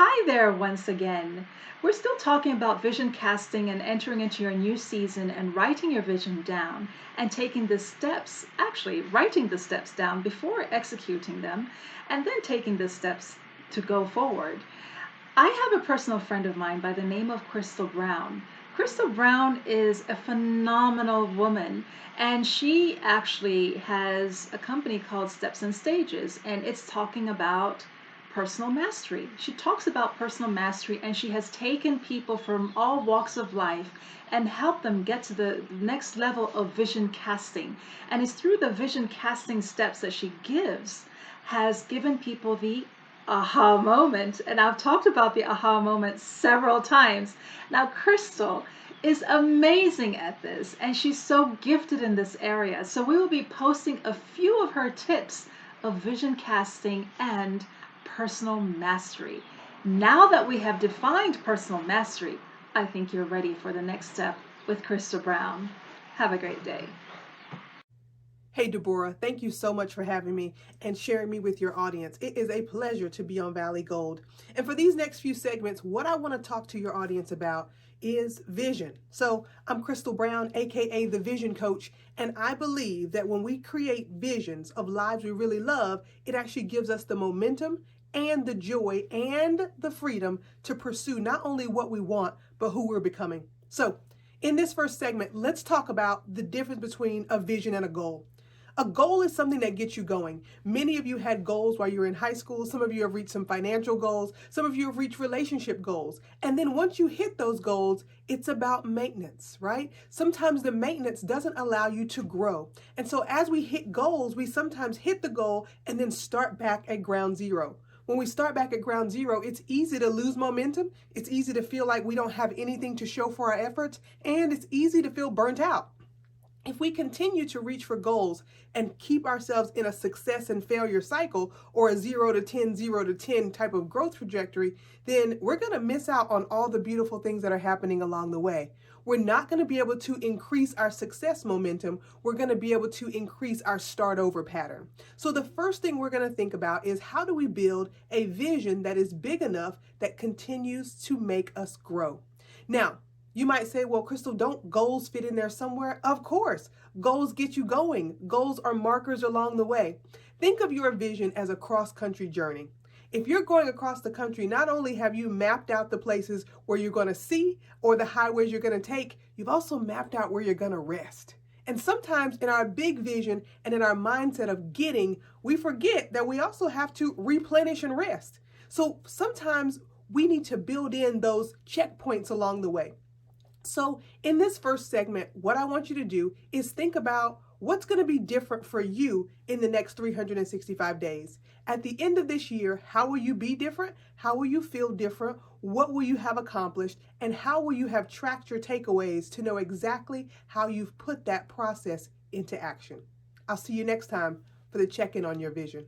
Hi there once again. We're still talking about vision casting and entering into your new season and writing your vision down and taking the steps, actually writing the steps down before executing them, and then taking the steps to go forward. I have a personal friend of mine by the name of Christal Brown. Christal Brown is a phenomenal woman, and she actually has a company called Steps and Stages, and it's talking about personal mastery. She talks about personal mastery, and she has taken people from all walks of life and helped them get to the next level of vision casting. And it's through the vision casting steps that she gives has given people the aha moment. And I've talked about the aha moment several times. Now, Christal is amazing at this, and she's so gifted in this area. So we will be posting a few of her tips of vision casting and personal mastery. Now that we have defined personal mastery, I think you're ready for the next step with Christal Brown. Have a great day. Hey, Deborah, thank you so much for having me and sharing me with your audience. It is a pleasure to be on Valley Gold. And for these next few segments, what I want to talk to your audience about is vision. So I'm Christal Brown, aka the Vision Coach, and I believe that when we create visions of lives we really love, it actually gives us the momentum and the joy and the freedom to pursue not only what we want, but who we're becoming. So in this first segment, let's talk about the difference between a vision and a goal. A goal is something that gets you going. Many of you had goals while you were in high school. Some of you have reached some financial goals. Some of you have reached relationship goals. And then once you hit those goals, it's about maintenance, right? Sometimes the maintenance doesn't allow you to grow. And so as we hit goals, we sometimes hit the goal and then start back at ground zero. When we start back at ground zero, it's easy to lose momentum. It's easy to feel like we don't have anything to show for our efforts. And it's easy to feel burnt out. If we continue to reach for goals and keep ourselves in a success and failure cycle or a 0 to 10, 0 to 10 type of growth trajectory, then we're going to miss out on all the beautiful things that are happening along the way. We're not going to be able to increase our success momentum. We're going to be able to increase our start over pattern. So the first thing we're going to think about is how do we build a vision that is big enough that continues to make us grow? Now, you might say, well, Christal, don't goals fit in there somewhere? Of course, goals get you going. Goals are markers along the way. Think of your vision as a cross-country journey. If you're going across the country, not only have you mapped out the places where you're going to see or the highways you're going to take, you've also mapped out where you're going to rest. And sometimes in our big vision and in our mindset of getting, we forget that we also have to replenish and rest. So sometimes we need to build in those checkpoints along the way. So in this first segment, what I want you to do is think about what's going to be different for you in the next 365 days. At the end of this year, how will you be different? How will you feel different? What will you have accomplished? And how will you have tracked your takeaways to know exactly how you've put that process into action? I'll see you next time for the check-in on your vision.